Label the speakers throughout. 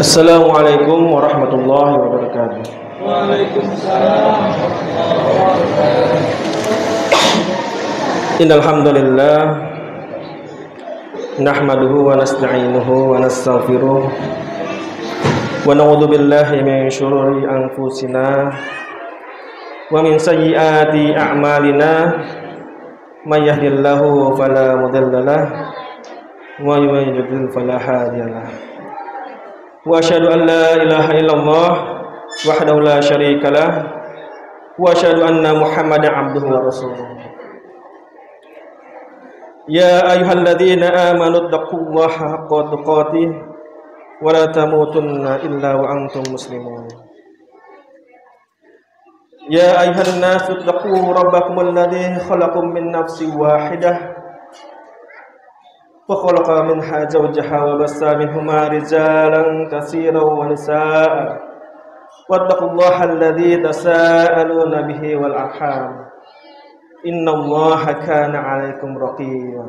Speaker 1: Assalamualaikum warahmatullahi wabarakatuh.
Speaker 2: Waalaikumsalam warahmatullahi wabarakatuh.
Speaker 1: Innal hamdalillah nahmaduhu wa nasta'inuhu wa nastaghfiruh wa na'udzu billahi min syururi anfusina wa min sayyiati a'malina may yahdihillahu fala mudilla lahu wa may yudlil fala hadiya lahu. Wa asyhadu an la ilaha illallah wahdahu la syarika lah wa asyhadu anna Muhammadan abduhu wa rasuluh. Ya ayyuhalladzina amanu taqullaha haqqa tuqatih wa la tamutunna illa wa antum muslimun. Ya ayyuhan nasu taqu rabbakumul ladzi khalaqakum min nafsin wahidah وخلق منها زوجها وبث منهما رجالا كثيرا ونساء واتقوا الله الذي تساءلون به والأرحام إن الله كان عليكم رقيبا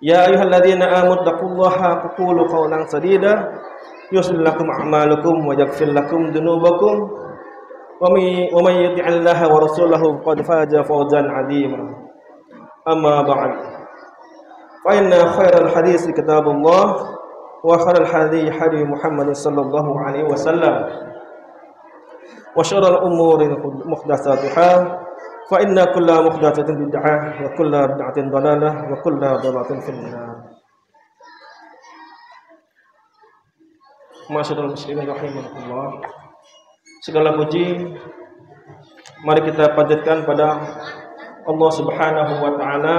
Speaker 1: يا أيها الذين آمنوا اتقوا الله وقولوا قولا سديدا يصلح لكم أعمالكم ويغفر لكم ذنوبكم ومن يطع الله ورسوله فقد فاز فوزا عظيما أما بعد فإن خير الحديث كتاب الله وخير الهدي هدي محمد صلى الله عليه وسلم وشر الأمور محدثاتها فإن كل محدثة بدعة وكل بدعة ضلالة وكل ضلالة في النار. Masyaallah muslimin rahimakumullah. Segala puji mari kita panjatkan pada Allah Subhanahu wa taala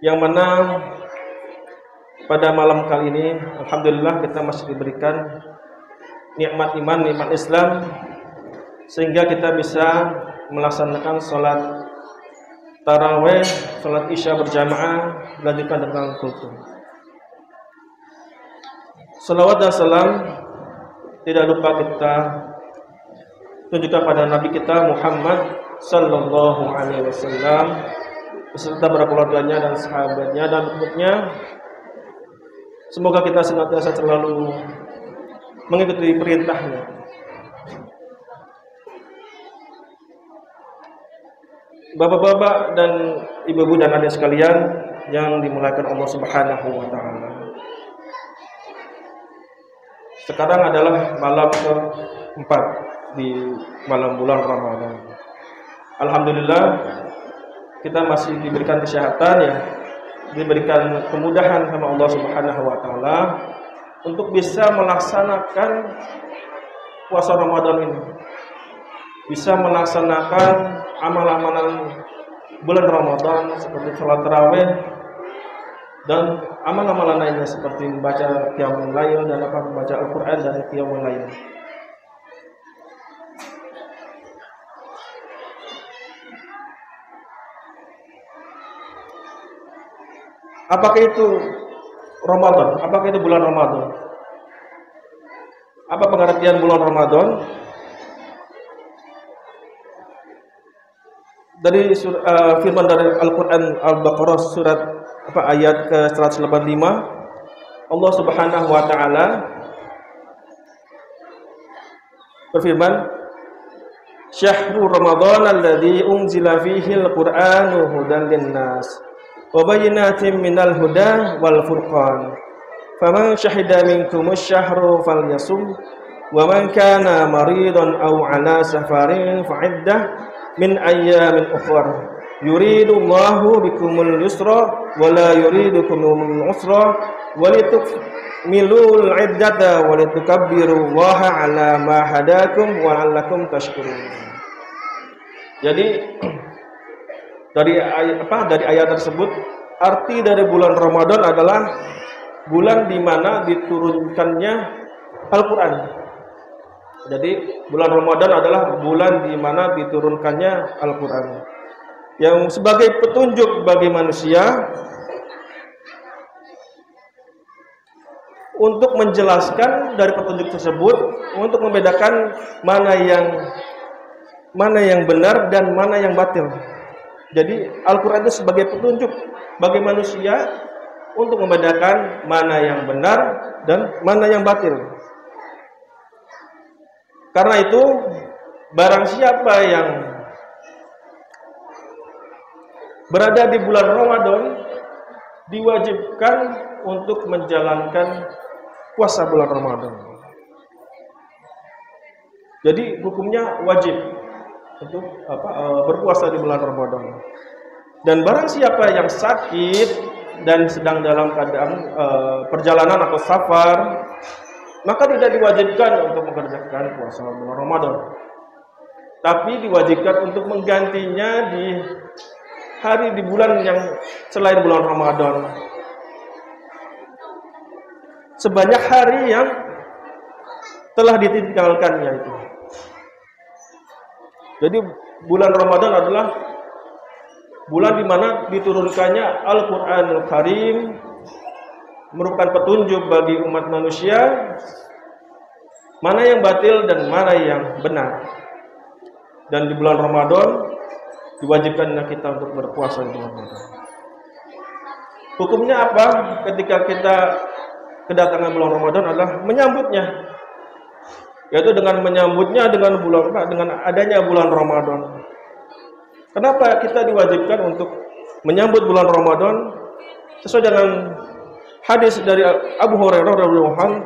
Speaker 1: yang mana pada malam kali ini alhamdulillah kita masih diberikan nikmat iman, nikmat Islam sehingga kita bisa melaksanakan salat tarawih, salat isya berjamaah dilanjutkan dengan kultum. Salawat dan salam tidak lupa kita tunjukkan pada Nabi kita Muhammad sallallahu alaihi wasallam beserta para keluarganya dan sahabatnya dan umatnya. Semoga kita senantiasa selalu mengikuti perintahnya. Bapak-bapak dan ibu-ibu dan adik sekalian yang dimuliakan Allah Subhanahu wa taala. Sekarang adalah malam ke-4 di malam bulan Ramadan. Alhamdulillah kita masih diberikan kesehatan ya, diberikan kemudahan sama Allah Subhanahu wa taala untuk bisa melaksanakan puasa Ramadan ini. Bisa melaksanakan amal-amalan bulan Ramadan seperti salat tarawih dan amal-amalan lainnya seperti membaca qiyamul lail dan membaca Al-Qur'an dan qiyamul lail. Apakah itu Ramadan? Apakah itu bulan Ramadan? Apa pengertian bulan Ramadan? Dari firman dari Al-Quran Al-Baqarah surat ayat ke-185 Allah Subhanahu wa taala berfirman, "Syahrul Ramadan alladzi unzila fihi al-Qur'anu hudan lin-nas wa bayyinatin minal huda wal furqan faman syahida minkumus syahra falyasum wa man kana maridan aw ala safarin fa'iddah min ayyamin ukhra yuridullahu bikumul yusra wa la yuridu bikumul usra wa litukmilul iddata wa litukabbirullaha ala ma hadakum wa la'allakum tashkurun." Jadi dari ayat tersebut arti dari bulan Ramadan adalah bulan di mana diturunkannya Al-Qur'an. Jadi bulan Ramadan adalah bulan di mana diturunkannya Al-Qur'an yang sebagai petunjuk bagi manusia untuk menjelaskan dari petunjuk tersebut untuk membedakan mana yang benar dan mana yang batil. Jadi Al-Quran itu sebagai petunjuk bagi manusia untuk membedakan mana yang benar dan mana yang batil. Karena itu, barang siapa yang berada di bulan Ramadan diwajibkan untuk menjalankan puasa bulan Ramadan. Jadi hukumnya wajib untuk berpuasa di bulan Ramadan. Dan barang siapa yang sakit dan sedang dalam keadaan perjalanan atau safar, maka tidak diwajibkan untuk mengerjakan puasa bulan Ramadan. Tapi diwajibkan untuk menggantinya di hari di bulan yang selain bulan Ramadan. Sebanyak hari yang telah ditinggalkannya itu. Jadi bulan Ramadan adalah bulan di mana diturunkannya Al-Qur'anul Karim, merupakan petunjuk bagi umat manusia mana yang batil dan mana yang benar. Dan di bulan Ramadan diwajibkannya kita untuk berpuasa di bulan Ramadan. Hukumnya apa ketika kita kedatangan bulan Ramadan adalah menyambutnya, yaitu dengan menyambutnya dengan adanya bulan Ramadan. Kenapa kita diwajibkan untuk menyambut bulan Ramadan? Sesuai dengan hadis dari Abu Hurairah radhiyallahu anhu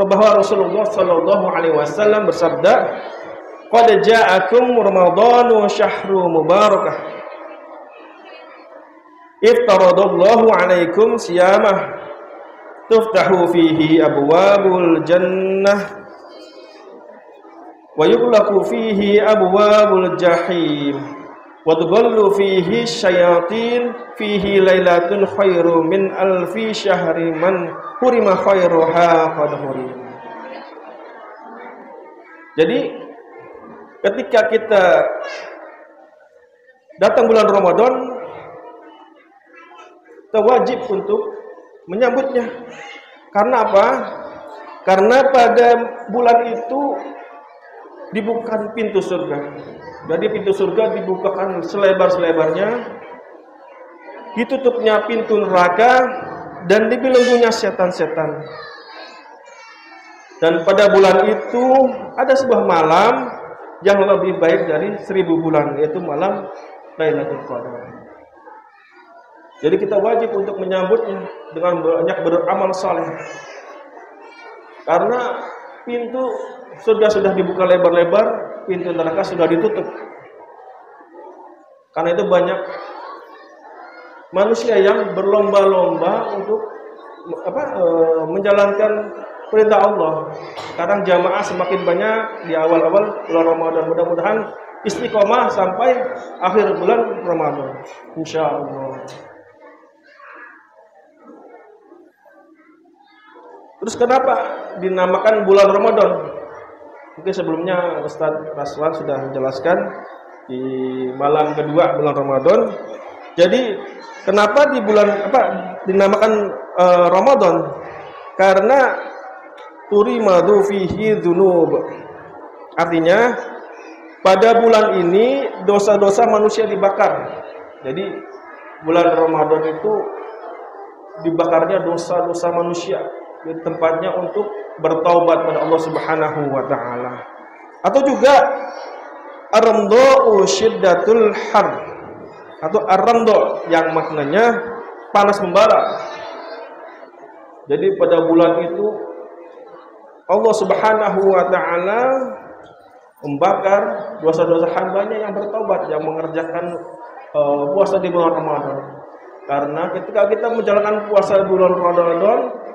Speaker 1: bahwa Rasulullah sallallahu alaihi wasallam bersabda, "Qad ja'akum Ramadhanu syahrun mubarakah. Iftaradallahu 'alaikum siyamah tuftahu fihi abwabul jannah wa yughlaqu fihi abwabul jahim wa tughallu fihi syayatin fihi lailatun khairu min alfi syahri man hurima khairuha qad hurim." Jadi ketika kita datang bulan Ramadan, kita wajib untuk menyambutnya. Karena apa? Karena pada bulan itu dibukakan pintu surga. Jadi pintu surga dibukakan selebar-selebarnya, ditutupnya pintu neraka, dan dibelenggunya setan-setan. Dan pada bulan itu ada sebuah malam yang lebih baik dari 1000 bulan, yaitu malam Lailatul Qadar. Jadi kita wajib untuk menyambutnya dengan banyak beramal saleh. Karena pintu surga sudah dibuka lebar-lebar, pintu neraka sudah ditutup. Karena itu banyak manusia yang berlomba-lomba untuk menjalankan perintah Allah. Sekarang jamaah semakin banyak di awal-awal bulan Ramadan. Mudah-mudahan istiqomah sampai akhir bulan Ramadan, insyaallah. Terus kenapa dinamakan bulan Ramadan? Mungkin sebelumnya Ustaz Raswan sudah menjelaskan di malam kedua bulan Ramadan. Jadi kenapa dinamakan Ramadan? Karena turimadu fihi dzunub. Artinya pada bulan ini dosa-dosa manusia dibakar. Jadi bulan Ramadan itu dibakarnya dosa-dosa manusia. Di tempatnya untuk bertaubat pada Allah Subhanahu wa taala. Atau juga ar-ramdha'u syiddatul har, atau ar-ramdha yang maknanya panas membara. Jadi pada bulan itu Allah Subhanahu wa taala membakar dosa-dosa hambanya yang bertaubat, yang mengerjakan puasa di bulan Ramadan. Karena ketika kita menjalankan puasa di bulan Ramadan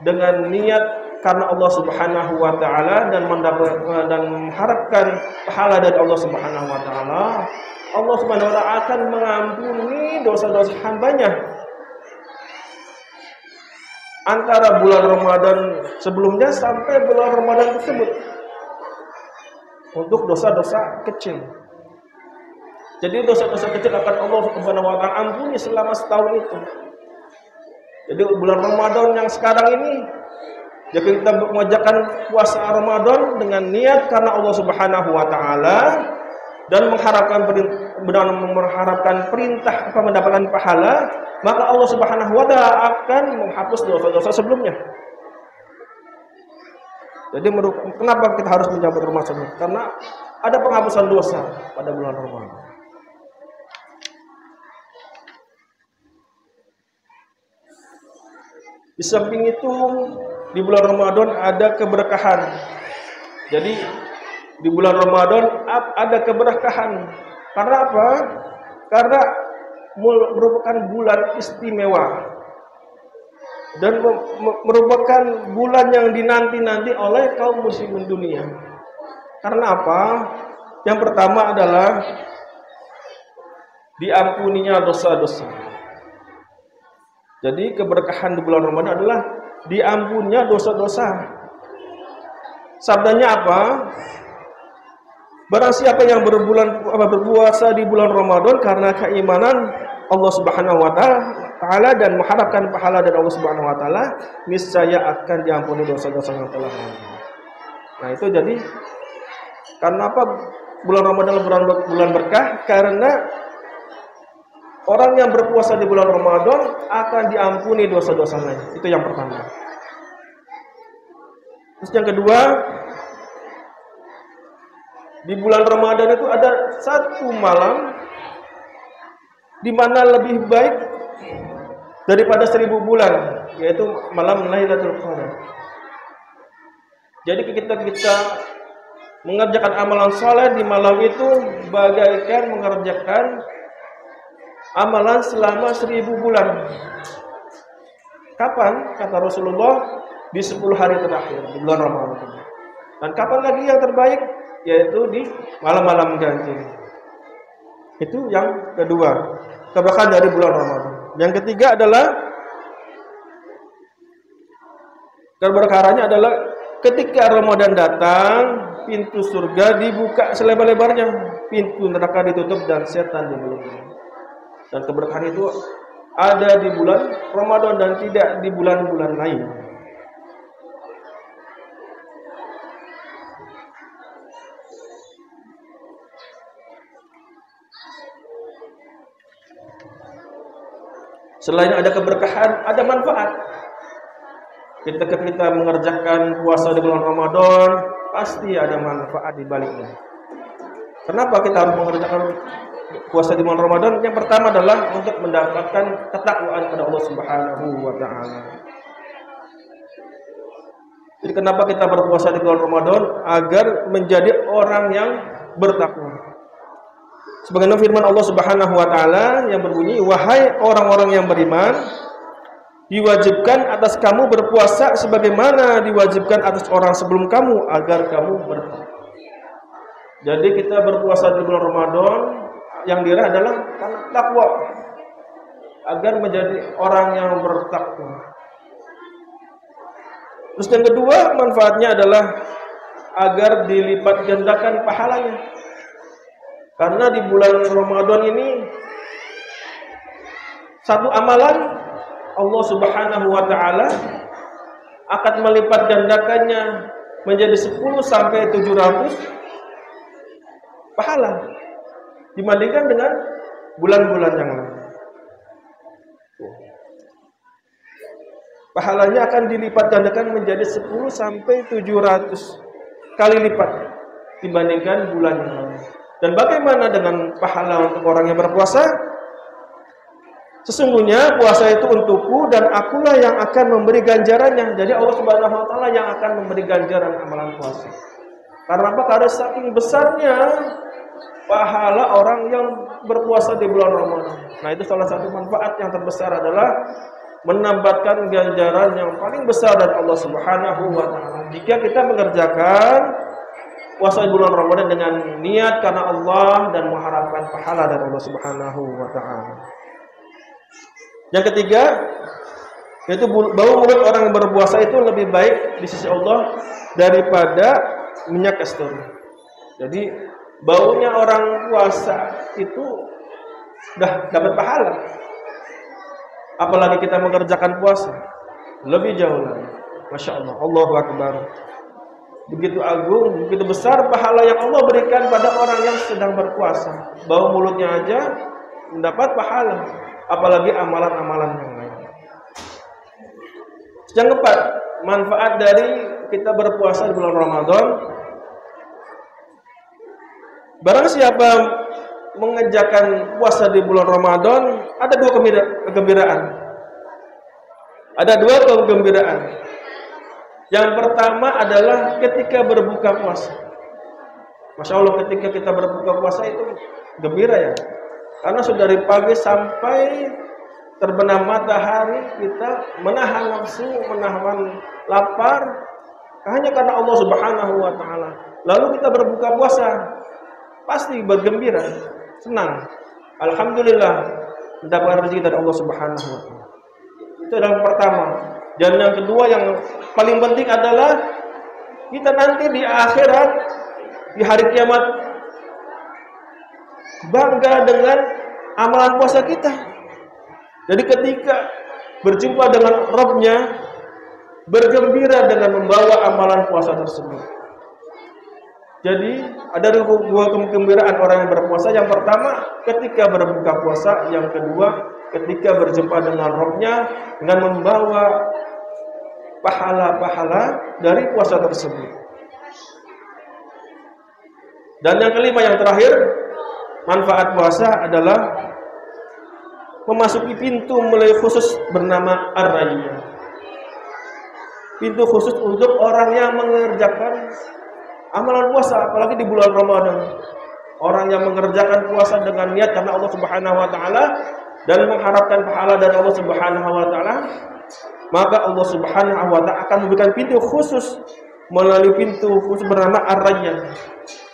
Speaker 1: dengan niat karena Allah Subhanahu wa taala dan mengharapkan pahala dari Allah Subhanahu wa taala, Allah Subhanahu wa taala akan mengampuni dosa-dosa hambanya. Antara bulan Ramadan sebelumnya sampai bulan Ramadan tersebut, untuk dosa-dosa kecil. Jadi dosa-dosa kecil akan Allah Subhanahu wa taala ampuni selama setahun itu. Jadi bulan Ramadan yang sekarang ini, jika kita mengerjakan puasa Ramadan dengan niat karena Allah Subhanahu wa taala, dan mengharapkan perintah atau mendapatkan pahala, maka Allah Subhanahu wa taala akan menghapus dosa-dosa sebelumnya. Jadi kenapa kita harus menjabat Ramadan? Karena ada penghapusan dosa pada bulan Ramadan. Di samping itu, di bulan Ramadan ada keberkahan. Jadi di bulan Ramadan ada keberkahan. Karena apa? Karena merupakan bulan istimewa dan merupakan bulan yang dinanti-nanti oleh kaum muslimin dunia. Karena apa? Yang pertama adalah diampuninya dosa-dosa. Jadi keberkahan di bulan Ramadan adalah diampuninya dosa-dosa. Sabdanya apa? Barang siapa yang berpuasa di bulan Ramadan karena keimanan Allah Subhanahu wa taala dan mengharapkan pahala dari Allah Subhanahu wa taala, niscaya akan diampuni dosa-dosa yang telah lalu. Nah, itu jadi karena apa bulan Ramadan bulan berkah? Karena orang yang berpuasa di bulan Ramadan akan diampuni dosa-dosanya. Itu yang pertama. Terus yang kedua, di bulan Ramadan itu ada satu malam di mana lebih baik daripada 1000 bulan, yaitu malam Lailatul Qadar. Jadi kita mengerjakan amalan saleh di malam itu bagaikan mengerjakan amalan selama 1000 bulan. Kapan? Kata Rasulullah, di 10 hari terakhir di bulan Ramadan. Dan kapan lagi yang terbaik? Yaitu di malam-malam ganjil. Itu yang kedua, keberkahan dari bulan Ramadan. Yang ketiga adalah keberkahannya adalah ketika Ramadan datang, pintu surga dibuka selebar-lebarnya, pintu neraka ditutup dan setan dibelenggu. Dan keberkahan itu ada di bulan Ramadan dan tidak di bulan-bulan lain. Selain ada keberkahan, ada manfaat. Ketika kita mengerjakan puasa di bulan Ramadan, pasti ada manfaat di baliknya. Kenapa kita harus mengerjakan puasa di bulan Ramadan? Yang pertama adalah untuk mendapatkan ketakwaan kepada Allah Subhanahu wa taala. Jadi kenapa kita berpuasa di bulan Ramadan? Agar menjadi orang yang bertakwa. Sebagaimana firman Allah Subhanahu wa taala yang berbunyi, "Wahai orang-orang yang beriman, diwajibkan atas kamu berpuasa sebagaimana diwajibkan atas orang sebelum kamu agar kamu bertakwa." Jadi kita berpuasa di bulan Ramadan yang diraih adalah karena takwa, agar menjadi orang yang bertakwa. Terus yang kedua, manfaatnya adalah agar dilipat gandakan pahalanya. Karena di bulan Ramadan ini satu amalan Allah Subhanahu wa taala akan melipat gandakannya menjadi 10 sampai 700 pahala dibandingkan dengan bulan-bulan yang lain. Pahalanya akan dilipat gandakan menjadi 10 sampai 700 kali lipat dibandingkan bulan yang lain. Dan bagaimana dengan pahala untuk orang yang berpuasa? Sesungguhnya puasa itu untukku dan akulah yang akan memberi ganjarannya. Jadi Allah Subhanahu wa taala yang akan memberi ganjaran amalan puasa. Karena apa? Karena saking besarnya pahala orang yang berpuasa di bulan Ramadan. Nah, itu salah satu manfaat yang terbesar adalah menambahkan ganjaran yang paling besar dari Allah Subhanahu wa taala. Jika kita mengerjakan puasa di bulan Ramadan dengan niat karena Allah dan mengharapkan pahala dari Allah Subhanahu wa taala. Yang ketiga, yaitu bau mulut orang yang berpuasa itu lebih baik di sisi Allah daripada minyak kasturi. Jadi baunya orang puasa itu sudah dapat pahala. Apalagi kita mengerjakan puasa, lebih jauh lagi. Masya Allah, Allahu Akbar. begitu agung, begitu besar pahala yang Allah berikan pada orang yang sedang berpuasa. Bau mulutnya aja mendapat pahala, apalagi amalan-amalan yang lain. Yang keempat, manfaat dari kita berpuasa di bulan Ramadan. Barang siapa mengerjakan puasa di bulan Ramadan, ada dua kegembiraan. Ada dua kegembiraan. Yang pertama adalah ketika berbuka puasa. Masya Allah, ketika kita berbuka puasa itu gembira ya. Karena sudah dari pagi sampai terbenam matahari kita menahan nafsu, menahan lapar hanya karena Allah Subhanahu wa taala. Lalu kita berbuka puasa, pasti bergembira, senang. Alhamdulillah mendapat rezeki dari Allah Subhanahu wa taala. Itu adalah yang pertama. Dan yang kedua yang paling penting adalah kita nanti di akhirat, di hari kiamat, bangga dengan amalan puasa kita. Jadi ketika berjumpa dengan Rabb-Nya, bergembira dengan membawa amalan puasa tersebut. Jadi ada dua kegembiraan orang yang berpuasa. Yang pertama ketika berbuka puasa, yang kedua ketika berjumpa dengan Rabb-Nya dengan membawa pahala-pahala dari puasa tersebut. Dan yang kelima, yang terakhir, manfaat puasa adalah memasuki pintu mulai khusus bernama Ar-Rayyan. Pintu khusus untuk orang yang mengerjakan amalan puasa, apalagi di bulan Ramadan. Orang yang mengerjakan puasa dengan niat karena Allah Subhanahu wa taala dan mengharapkan pahala dari Allah Subhanahu wa taala, maka Allah Subhanahu wa taala akan memberikan pintu khusus melalui pintu khusus bernama Ar-Rayyan.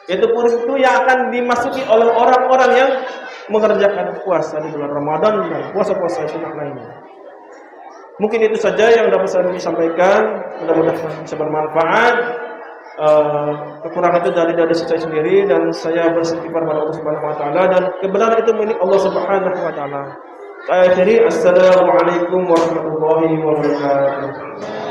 Speaker 1: Itu pintu yang akan dimasuki oleh orang-orang yang mengerjakan puasa di bulan Ramadan dan puasa-puasa sunnah lainnya. Mungkin itu saja yang dapat saya sampaikan. Mudah-mudahan bisa bermanfaat. Kekurangan itu dari saya sendiri dan saya beristighfar kepada Allah Subhanahu wa taala dan kebenaran itu milik Allah Subhanahu wa taala. Saya akhiri, assalamualaikum warahmatullahi wabarakatuh.